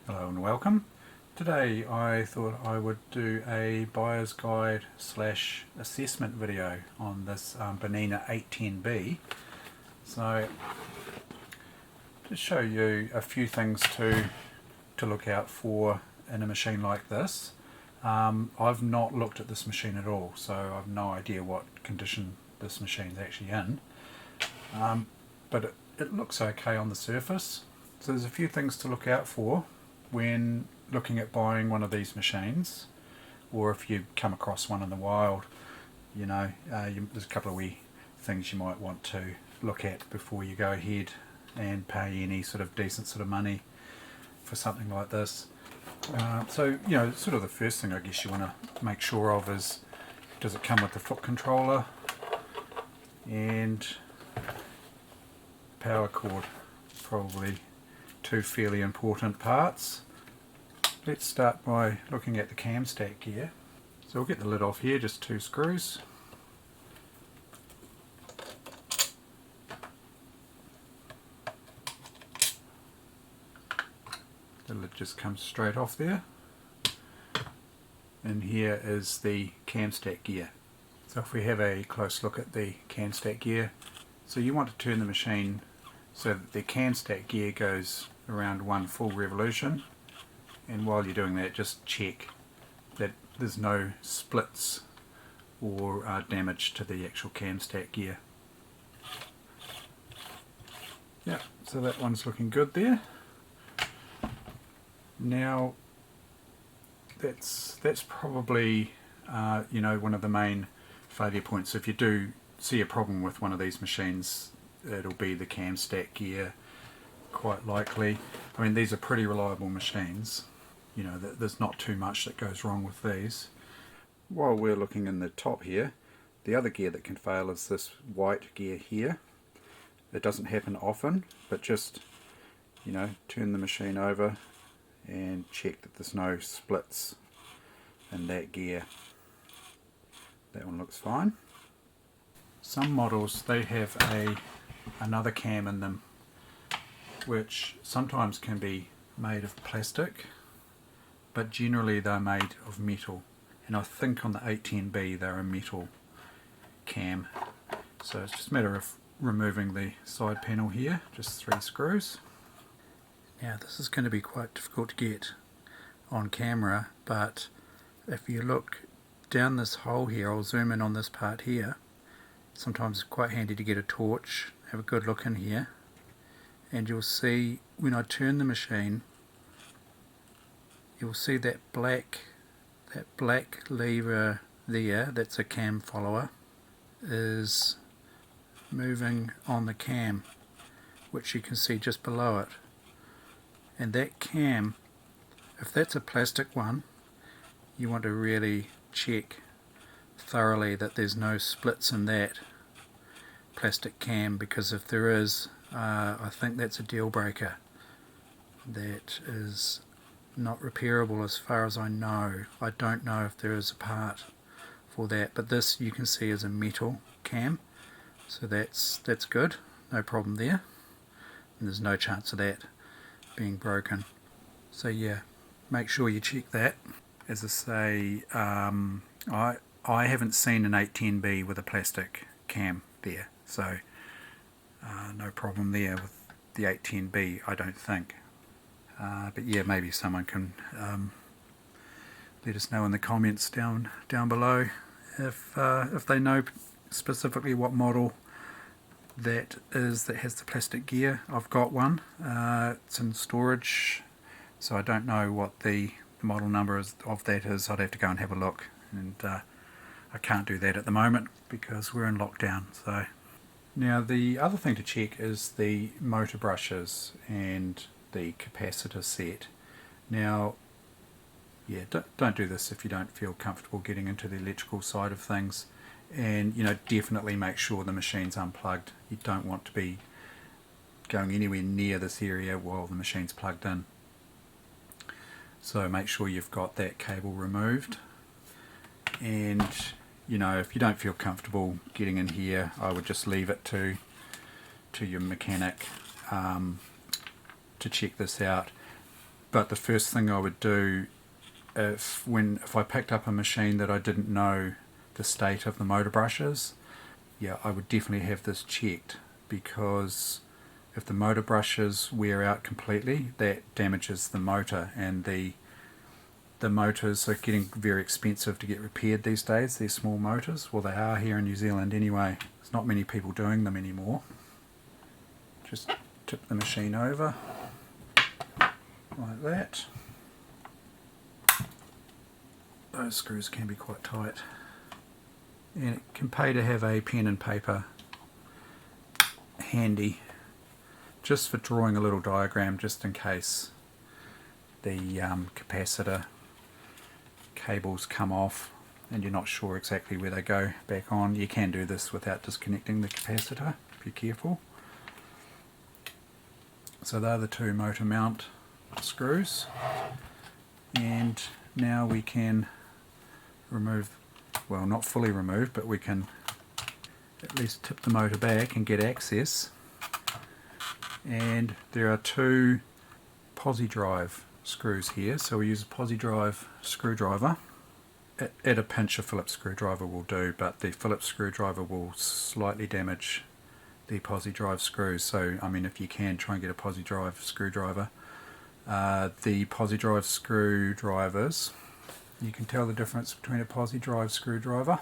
Hello and welcome. Today I thought I would do a buyer's guide slash assessment video on this Bernina 810b. So to show you a few things to look out for in a machine like this. I've not looked at this machine at all, so I've no idea what condition this machine's actually in. But it looks okay on the surface. So there's a few things to look out for when looking at buying one of these machines, or if you come across one in the wild. There's a couple of wee things you might want to look at before you go ahead and pay any sort of decent sort of money for something like this. Sort of the first thing I guess you want to make sure of is, does it come with the foot controller and power cord? Probably two fairly important parts. Let's start by looking at the cam stack gear. So we'll get the lid off here, just two screws. The lid just comes straight off there. And here is the cam stack gear. So if we have a close look at the cam stack gear, so you want to turn the machine so that the cam stack gear goes around one full revolution, and while you're doing that, just check that there's no splits or damage to the actual cam stack gear. Yeah, so that one's looking good there. Now that's probably one of the main failure points. If you do see a problem with one of these machines, it'll be the cam stack gear, quite likely. I mean, these are pretty reliable machines. There's not too much that goes wrong with these. While we're looking in the top here, the other gear that can fail is this white gear here. It doesn't happen often, but just turn the machine over and check that there's no splits in that gear. That one looks fine. Some models, they have another cam in them, which sometimes can be made of plastic, but generally they're made of metal. And I think on the 810b they're a metal cam. So it's just a matter of removing the side panel here, just 3 screws. Now this is going to be quite difficult to get on camera, but if you look down this hole here, I'll zoom in on this part here. Sometimes it's quite handy to get a torch, have a good look in here, and you'll see when I turn the machine, you'll see that black lever there, that's a cam follower, is moving on the cam, which you can see just below it. And that cam, if that's a plastic one, you want to really check thoroughly that there's no splits in that plastic cam, because if there is, I think that's a deal breaker. That is not repairable as far as I know. I don't know if there is a part for that, but this you can see is a metal cam, so that's good, no problem there, and there's no chance of that being broken. So yeah, make sure you check that. As I say, I haven't seen an 810b with a plastic cam there, so no problem there with the 810b, I don't think. But yeah, maybe someone can let us know in the comments down below if they know specifically what model that is that has the plastic gear. I've got one. It's in storage, so I don't know what the model number of that is. I'd have to go and have a look, and I can't do that at the moment because we're in lockdown. So now the other thing to check is the motor brushes and the capacitor set. Now yeah, don't do this if you don't feel comfortable getting into the electrical side of things, and definitely make sure the machine's unplugged. You don't want to be going anywhere near this area while the machine's plugged in. So make sure you've got that cable removed, and if you don't feel comfortable getting in here, I would just leave it to your mechanic to check this out. But the first thing I would do if I picked up a machine that I didn't know the state of the motor brushes, yeah, I would definitely have this checked, because if the motor brushes wear out completely, that damages the motor, and the motors are getting very expensive to get repaired these days, these small motors. Well, they are here in New Zealand anyway. There's not many people doing them anymore. Just tip the machine over like that. Those screws can be quite tight, and it can pay to have a pen and paper handy just for drawing a little diagram, just in case the capacitor cables come off and you're not sure exactly where they go back on. You can do this without disconnecting the capacitor if you're careful. So they're the two motor mount screws, and now we can remove, well, not fully remove, but we can at least tip the motor back and get access. And there are two posi drive screws here, so we use a posi drive screwdriver. At a pinch, a Phillips screwdriver will do, but the Phillips screwdriver will slightly damage the posi drive screws. So I mean, if you can, try and get a posi drive screwdriver. The posi drive screwdrivers, you can tell the difference between a posi drive screwdriver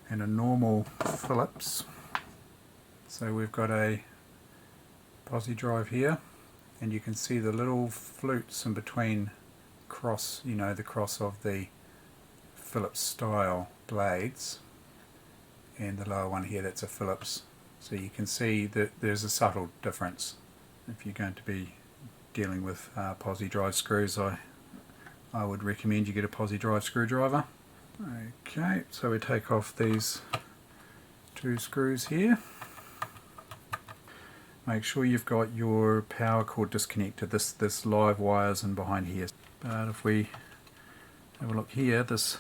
and a normal Phillips. So we've got a posi drive here, and you can see the little flutes in between cross, you know, the cross of the Phillips style blades, and the lower one here, that's a Phillips. So you can see that there's a subtle difference. If you're going to be dealing with posi drive screws, I would recommend you get a posi drive screwdriver. Okay, so we take off these two screws here. Make sure you've got your power cord disconnected. This live wires in behind here. But if we have a look here, that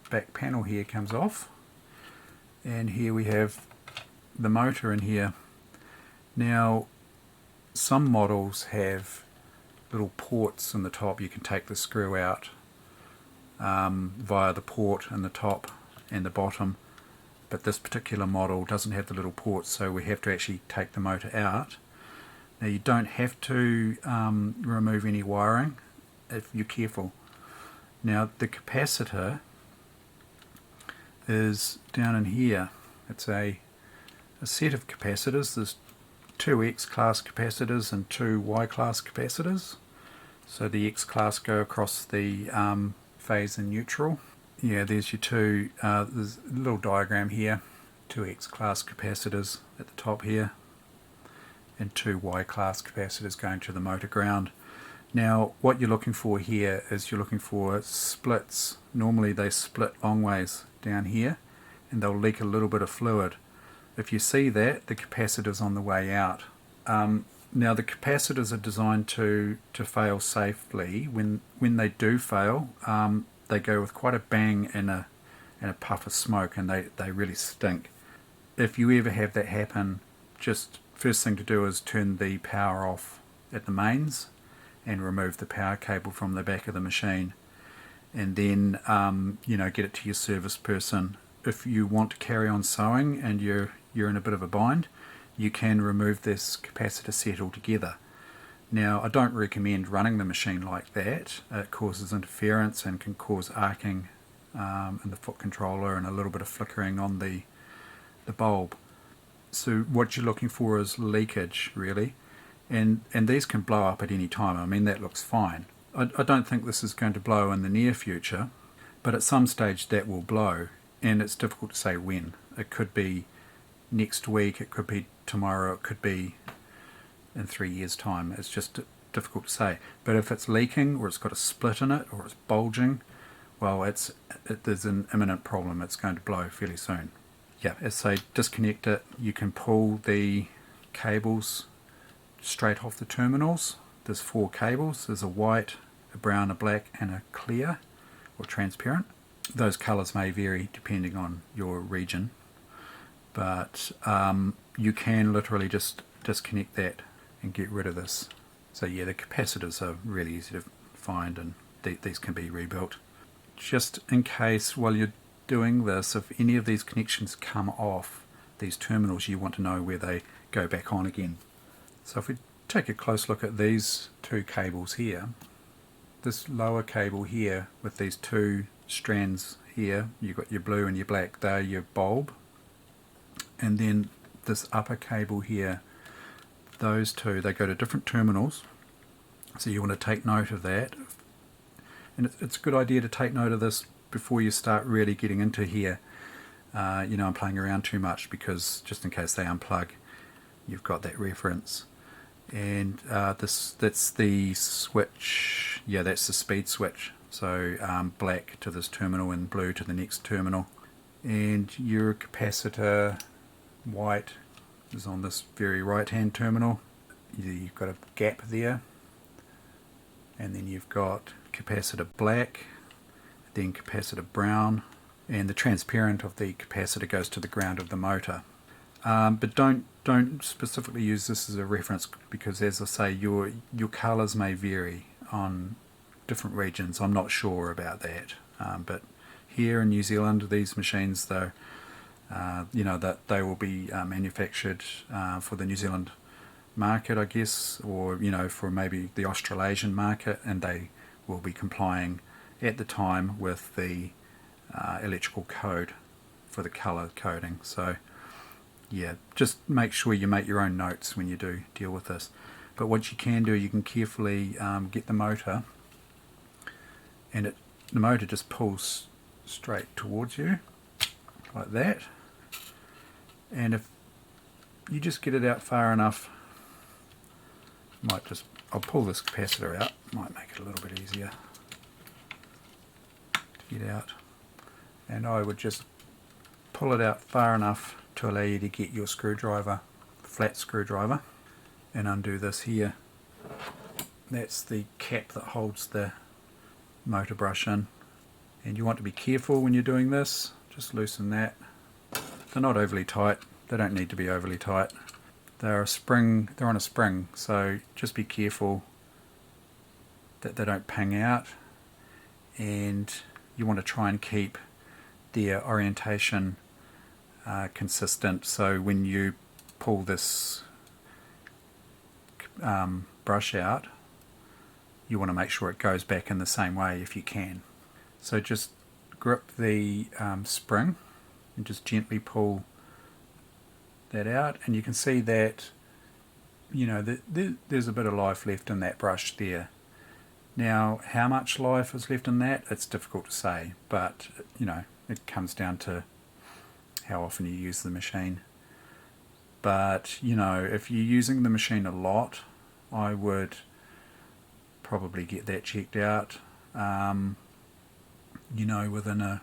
back panel here comes off, and here we have the motor in here. Now, some models have little ports in the top. You can take the screw out via the port in the top and the bottom, but this particular model doesn't have the little ports, so we have to actually take the motor out. Now, you don't have to remove any wiring if you're careful. Now, the capacitor is down in here. It's a set of capacitors. There's two X class capacitors and two Y class capacitors. So the X class go across the phase and neutral. Yeah, there's your two, there's a little diagram here, two X class capacitors at the top here, and two Y class capacitors going to the motor ground. Now, what you're looking for here is you're looking for splits. Normally they split long ways down here, and they'll leak a little bit of fluid. If you see that, the capacitor's on the way out. Now, the capacitors are designed to fail safely. When they do fail, they go with quite a bang and a puff of smoke, and they really stink. If you ever have that happen, just first thing to do is turn the power off at the mains and remove the power cable from the back of the machine, and then you know, get it to your service person. If you want to carry on sewing and you're in a bit of a bind, you can remove this capacitor set altogether. Now, I don't recommend running the machine like that. It causes interference and can cause arcing in the foot controller and a little bit of flickering on the bulb. So what you're looking for is leakage, really, and these can blow up at any time. I mean, that looks fine. I don't think this is going to blow in the near future, but at some stage that will blow, and it's difficult to say when. It could be next week, it could be tomorrow, it could be in 3 years' time. It's just difficult to say. But if it's leaking, or it's got a split in it, or it's bulging, well, there's an imminent problem. It's going to blow fairly soon. Yeah, as I say, disconnect it. You can pull the cables straight off the terminals. There's 4 cables. There's a white, a brown, a black, and a clear or transparent. Those colours may vary depending on your region, but you can literally just disconnect that and get rid of this. So yeah, the capacitors are really easy to find, and these can be rebuilt. Just in case while you're doing this, if any of these connections come off these terminals, you want to know where they go back on again. So if we take a close look at these two cables here, this lower cable here with these two strands here, you've got your blue and your black, they're your bulb, and then this upper cable here, those two, they go to different terminals, so you want to take note of that. And it's a good idea to take note of this before you start really getting into here, and playing around too much, because just in case they unplug, you've got that reference. And that's the switch, yeah, that's the speed switch. So black to this terminal and blue to the next terminal. And your capacitor, white, is on this very right hand terminal. You've got a gap there, and then you've got capacitor black, then capacitor brown, and the transparent of the capacitor goes to the ground of the motor. But don't specifically use this as a reference, because as I say, your colours may vary on different regions. I'm not sure about that, but here in New Zealand, these machines, though, that they will be manufactured for the New Zealand market, I guess, or for maybe the Australasian market, and they will be complying at the time with the electrical code for the colour coding. So yeah, just make sure you make your own notes when you do deal with this. But what you can do, you can carefully get the motor, and the motor just pulls straight towards you like that. And if you just get it out far enough, I'll pull this capacitor out, might make it a little bit easier to get out. And I would just pull it out far enough to allow you to get your screwdriver, flat screwdriver, and undo this here. That's the cap that holds the motor brush in. And you want to be careful when you're doing this, just loosen that. They're not overly tight, they don't need to be overly tight. They're on a spring, so just be careful that they don't ping out, and you want to try and keep their orientation consistent. So when you pull this brush out, you want to make sure it goes back in the same way if you can. So just grip the spring and just gently pull that out, and you can see that there's a bit of life left in that brush there. Now, how much life is left in that, it's difficult to say, but it comes down to how often you use the machine. But if you're using the machine a lot, I would probably get that checked out within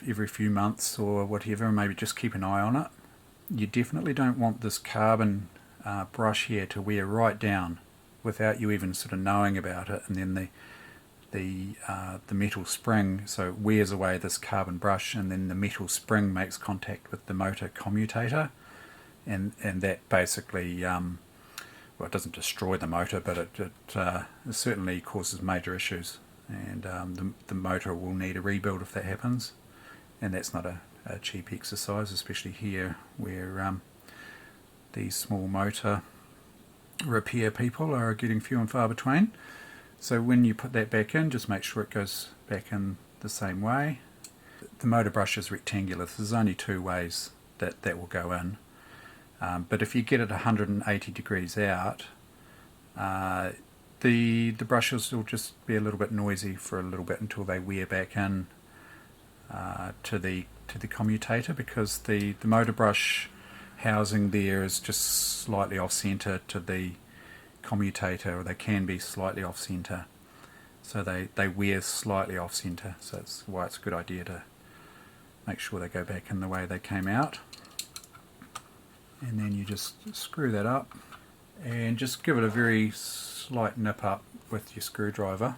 every few months or whatever. Maybe just keep an eye on it. You definitely don't want this carbon brush here to wear right down without you even sort of knowing about it, and then the metal spring, so it wears away this carbon brush, and then the metal spring makes contact with the motor commutator, and that basically it doesn't destroy the motor, but it certainly causes major issues, and the motor will need a rebuild if that happens, and that's not a cheap exercise, especially here where these small motor repair people are getting few and far between. So when you put that back in, just make sure it goes back in the same way. The motor brush is rectangular, there's only two ways that will go in, but if you get it 180 degrees out, the brushes will just be a little bit noisy for a little bit until they wear back in to the commutator, because the motor brush housing there is just slightly off center to the commutator, or they can be slightly off center, so they wear slightly off center, so that's why it's a good idea to make sure they go back in the way they came out. And then you just screw that up and just give it a very slight nip up with your screwdriver.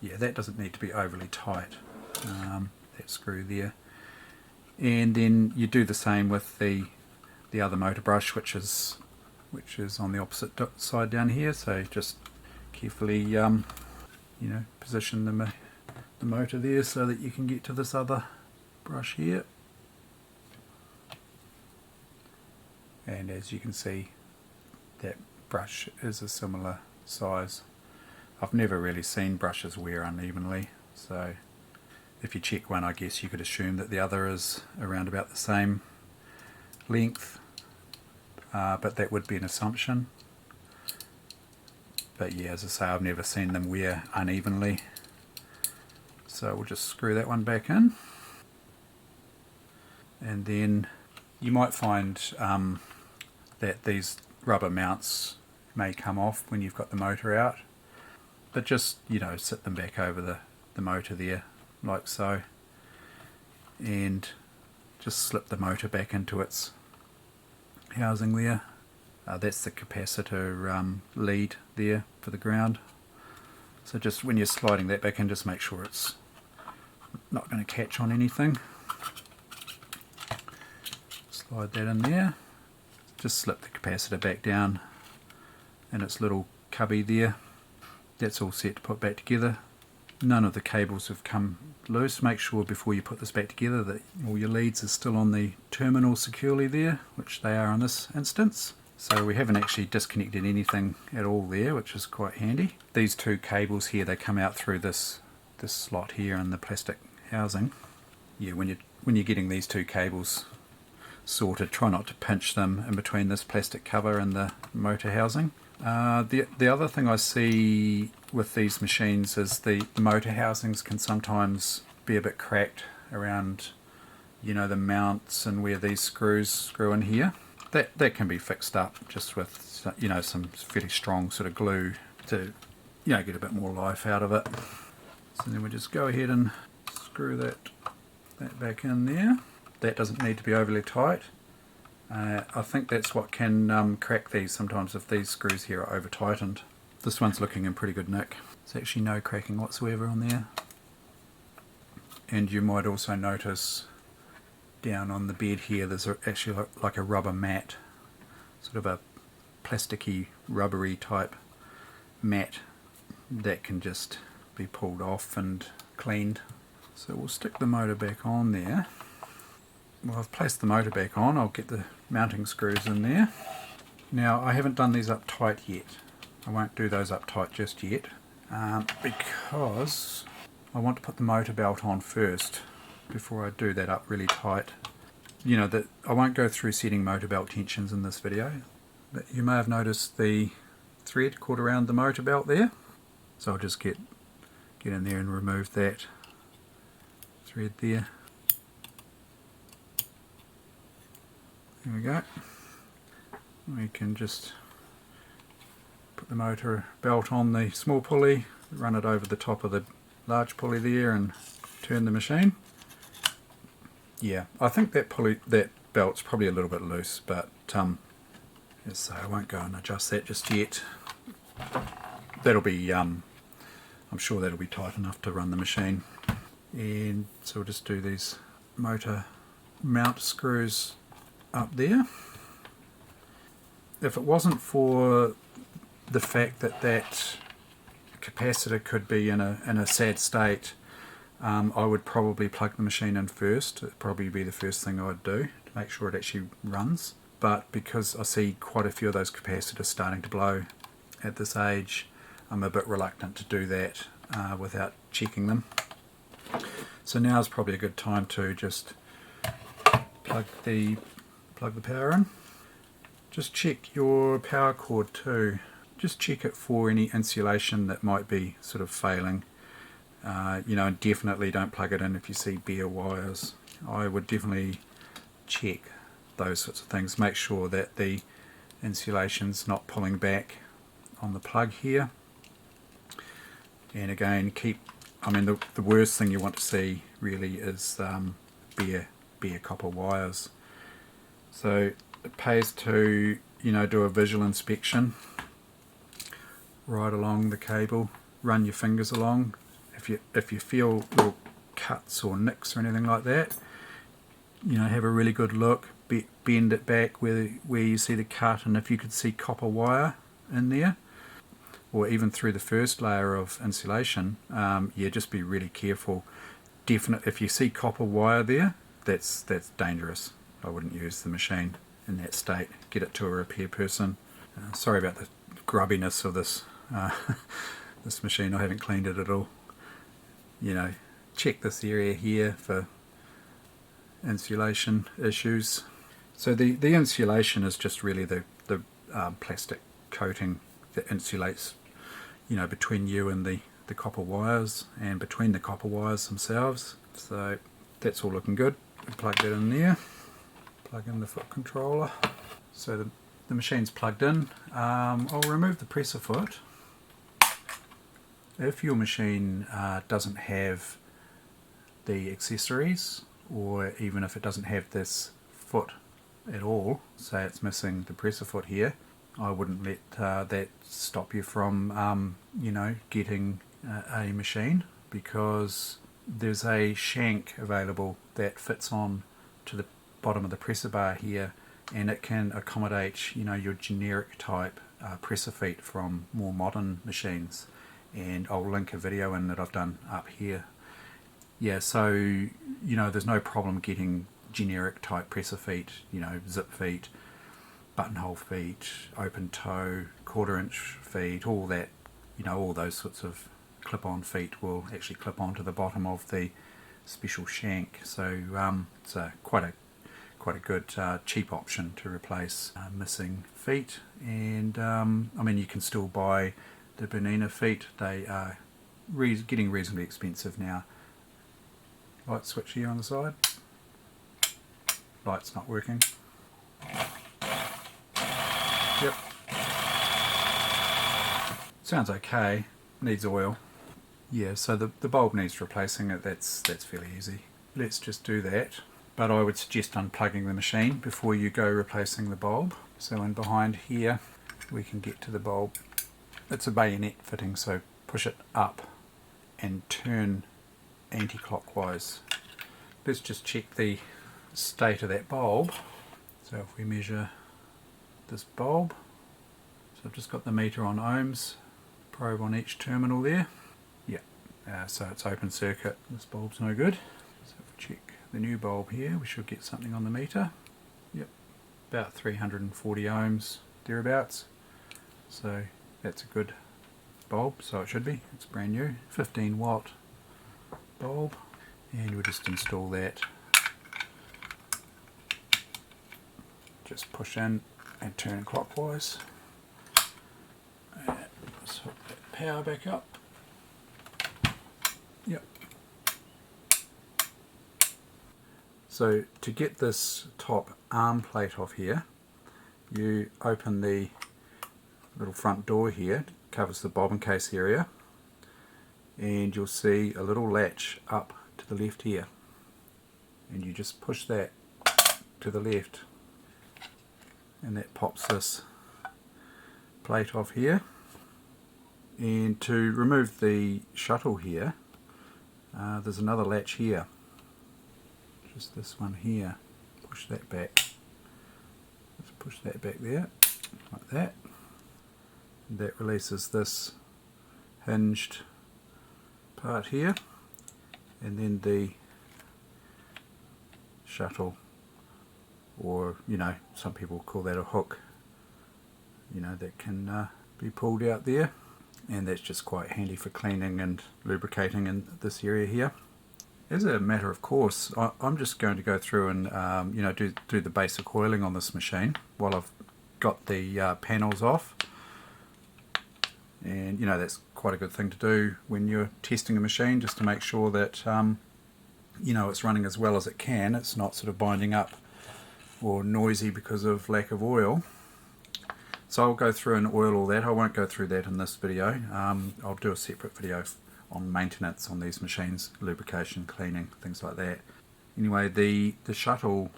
Yeah, that doesn't need to be overly tight, that screw there. And then you do the same with the the other motor brush, which is on the opposite side down here. So just carefully you know, position the motor there so that you can get to this other brush here. And as you can see, that brush is a similar size. I've never really seen brushes wear unevenly, so if you check one, I guess you could assume that the other is around about the same length, but that would be an assumption. But yeah, as I say, I've never seen them wear unevenly. So we'll just screw that one back in. And then you might find that these rubber mounts may come off when you've got the motor out. But just, you know, sit them back over the motor there, like so. And just slip the motor back into its housing there. That's the capacitor lead there for the ground. So just when you're sliding that back in, just make sure it's not going to catch on anything. Slide that in there. Just slip the capacitor back down in its little cubby there. That's all set to put back together. None of the cables have come loose. Make sure before you put this back together that all your leads are still on the terminal securely there, which they are in this instance. So we haven't actually disconnected anything at all there, which is quite handy. These two cables here, they come out through this slot here in the plastic housing. Yeah, when you're getting these two cables sorted, try not to pinch them in between this plastic cover and the motor housing. The other thing I see with these machines is the motor housings can sometimes be a bit cracked around, you know, the mounts and where these screws screw in here. That can be fixed up just with, you know, some fairly strong sort of glue to, you know, get a bit more life out of it. So then we just go ahead and screw that back in there. That doesn't need to be overly tight. I think that's what can crack these sometimes, if these screws here are over tightened. This one's looking in pretty good nick. There's actually no cracking whatsoever on there. And you might also notice down on the bed here there's actually like a rubber mat, sort of a plasticky rubbery type mat that can just be pulled off and cleaned. So we'll stick the motor back on there. Well, I've placed the motor back on. I'll get the mounting screws in there. Now, I haven't done these up tight yet. I won't do those up tight just yet, because I want to put the motor belt on first before I do that up really tight. You know, that I won't go through setting motor belt tensions in this video, but you may have noticed the thread caught around the motor belt there. So I'll just get in there and remove that thread there. There we go. We can just put the motor belt on the small pulley, run it over the top of the large pulley there and turn the machine. Yeah, I think that belt's probably a little bit loose, but so I won't go and adjust that just yet. That'll be, I'm sure that'll be tight enough to run the machine. And so we'll just do these motor mount screws up there. If it wasn't for the fact that capacitor could be in a sad state, I would probably plug the machine in first. It'd probably be the first thing I would do to make sure it actually runs. But because I see quite a few of those capacitors starting to blow at this age, I'm a bit reluctant to do that without checking them. So now is probably a good time to just plug the power in. Just check your power cord too. Just check it for any insulation that might be sort of failing. You know, and definitely don't plug it in if you see bare wires. I would definitely check those sorts of things. Make sure that the insulation's not pulling back on the plug here. And again, I mean, the worst thing you want to see really is bare copper wires. So it pays to, you know, do a visual inspection right along the cable. Run your fingers along. If you feel little cuts or nicks or anything like that, you know, have a really good look. bend it back where you see the cut, and if you could see copper wire in there, or even through the first layer of insulation, yeah, just be really careful. If you see copper wire there, that's dangerous. I wouldn't use the machine in that state. Get it to a repair person. Sorry about the grubbiness of this this machine. I haven't cleaned it at all. You know, check this area here for insulation issues. So the insulation is just really the plastic coating that insulates, you know, between you and the copper wires, and between the copper wires themselves. So that's all looking good. Plug that in there. Plug in the foot controller. So the machine's plugged in. I'll remove the presser foot. If your machine doesn't have the accessories, or even if it doesn't have this foot at all, say it's missing the presser foot here, I wouldn't let that stop you from you know, getting a machine, because there's a shank available that fits on to the bottom of the presser bar here, and it can accommodate, you know, your generic type presser feet from more modern machines, and I'll link a video in that I've done up here. Yeah, so, you know, there's no problem getting generic type presser feet, you know, zip feet, buttonhole feet, open toe, 1/4 inch feet, all that, you know, all those sorts of clip-on feet will actually clip onto the bottom of the special shank. So it's quite a good cheap option to replace missing feet. And I mean, you can still buy the Bernina feet. They are getting reasonably expensive now. Light switch here on the side. Light's not working. Yep. Sounds okay. Needs oil. Yeah, so the bulb needs replacing. That's fairly easy. Let's just do that. But I would suggest unplugging the machine before you go replacing the bulb. So in behind here we can get to the bulb. It's a bayonet fitting, so push it up and turn anti-clockwise. Let's just check the state of that bulb. So if we measure this bulb, so I've just got the meter on ohms, probe on each terminal there. Yeah, so it's open circuit. This bulb's no good. So if we check the new bulb here, we should get something on the meter. Yep, about 340 ohms thereabouts. So that's a good bulb, so it should be. It's brand new, 15 watt bulb, and we'll just install that. Just push in and turn clockwise. And let's hook that power back up. Yep. So to get this top arm plate off here, you open the little front door here, covers the bobbin case area, and you'll see a little latch up to the left here, and you just push that to the left, and that pops this plate off here. And to remove the shuttle here, there's another latch here, just this one here. Push that back. Let's push that back there, like that. And that releases this hinged part here, and then the shuttle, or, you know, some people call that a hook, you know, that can be pulled out there, and that's just quite handy for cleaning and lubricating in this area here. As a matter of course, I'm just going to go through and you know, do the basic oiling on this machine while I've got the panels off. And you know, that's quite a good thing to do when you're testing a machine, just to make sure that you know, it's running as well as it can. It's not sort of binding up or noisy because of lack of oil. So I'll go through and oil all that. I won't go through that in this video. I'll do a separate video on maintenance on these machines, lubrication, cleaning, things like that. Anyway, the shuttle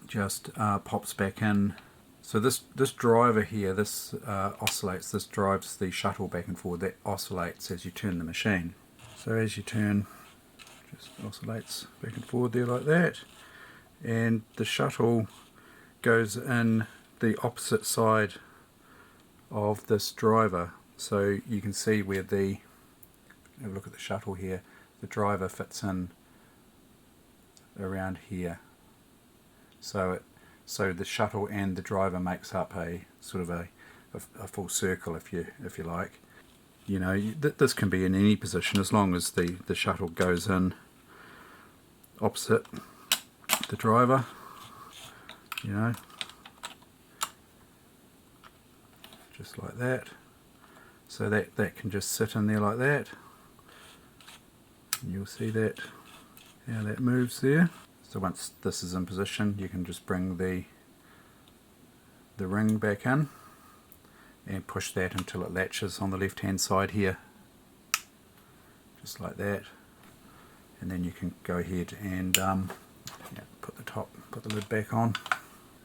just pops back in. So this driver here, this oscillates, this drives the shuttle back and forward. That oscillates as you turn the machine. So as you turn, just oscillates back and forward there like that. and the shuttle goes in the opposite side of this driver. So you can see where the, have a look at the shuttle here, the driver fits in around here. So the shuttle and the driver makes up a sort of a full circle, if you like. You know, this can be in any position as long as the shuttle goes in opposite the driver, you know, just like that. So that can just sit in there like that. And you'll see that, how that moves there. So once this is in position, you can just bring the ring back in and push that until it latches on the left hand side here, just like that. And then you can go ahead and put the lid back on.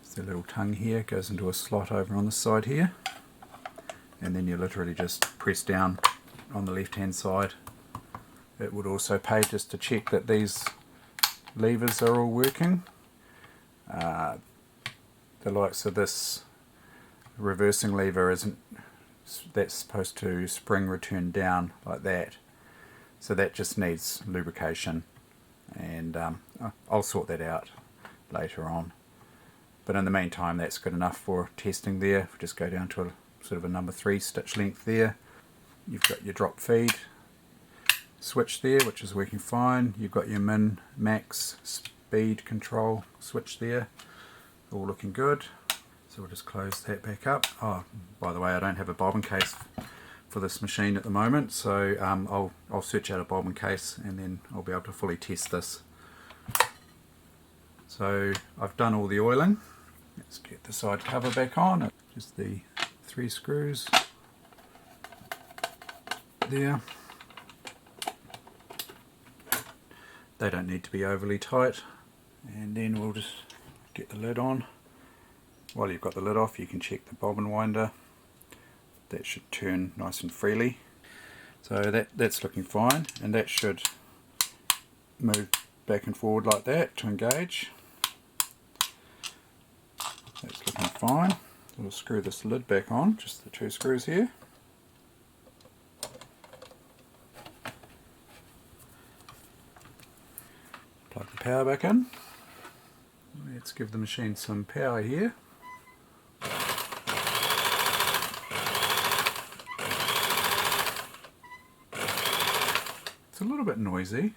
There's the little tongue here, goes into a slot over on the side here, and then you literally just press down on the left hand side. It would also pay just to check that these levers are all working. The likes of this reversing lever isn't, that's supposed to spring return down like that, so that just needs lubrication, and I'll sort that out later on. But in the meantime, that's good enough for testing there. Just go down to a sort of a number 3 stitch length there. You've got your drop feed switch there, which is working fine. You've got your min max speed control switch there, all looking good. So we'll just close that back up. Oh, by the way, I don't have a bobbin case for this machine at the moment, so I'll search out a bobbin case and then I'll be able to fully test this. So I've done all the oiling. Let's get the side cover back on. Just the 3 screws there. They don't need to be overly tight. And then we'll just get the lid on. While you've got the lid off, you can check the bobbin winder. That should turn nice and freely. So that's looking fine, and that should move back and forward like that to engage. That's looking fine. We'll screw this lid back on, just the 2 screws here. Plug the power back in. Let's give the machine some power here. It's a little bit noisy.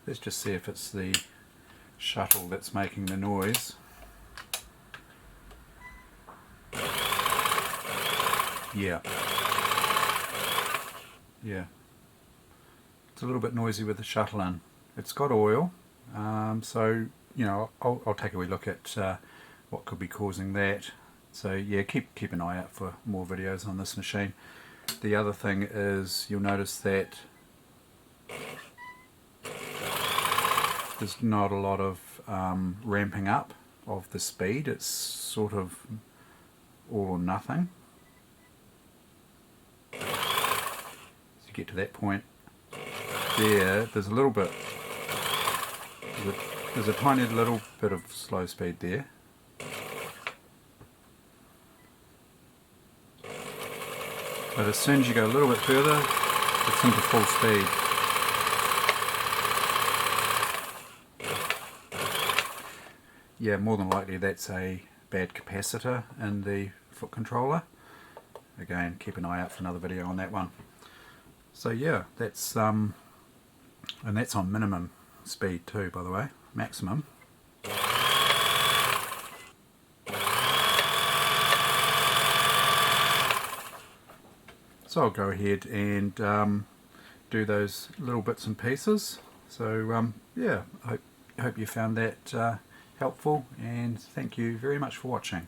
Let's just see if it's the shuttle that's making the noise. Yeah. It's a little bit noisy with the shuttle in. It's got oil, so you know, I'll take a wee look at what could be causing that. So yeah, keep an eye out for more videos on this machine. The other thing is, you'll notice that there's not a lot of ramping up of the speed. It's sort of all or nothing. So you get to that point there, there's a little bit, there's a tiny little bit of slow speed there. But as soon as you go a little bit further, it's into full speed. Yeah, more than likely that's a bad capacitor in the foot controller. Again, keep an eye out for another video on that one. So yeah, that's and that's on minimum speed too, by the way, maximum. So I'll go ahead and do those little bits and pieces. So yeah, I hope you found that helpful, and thank you very much for watching.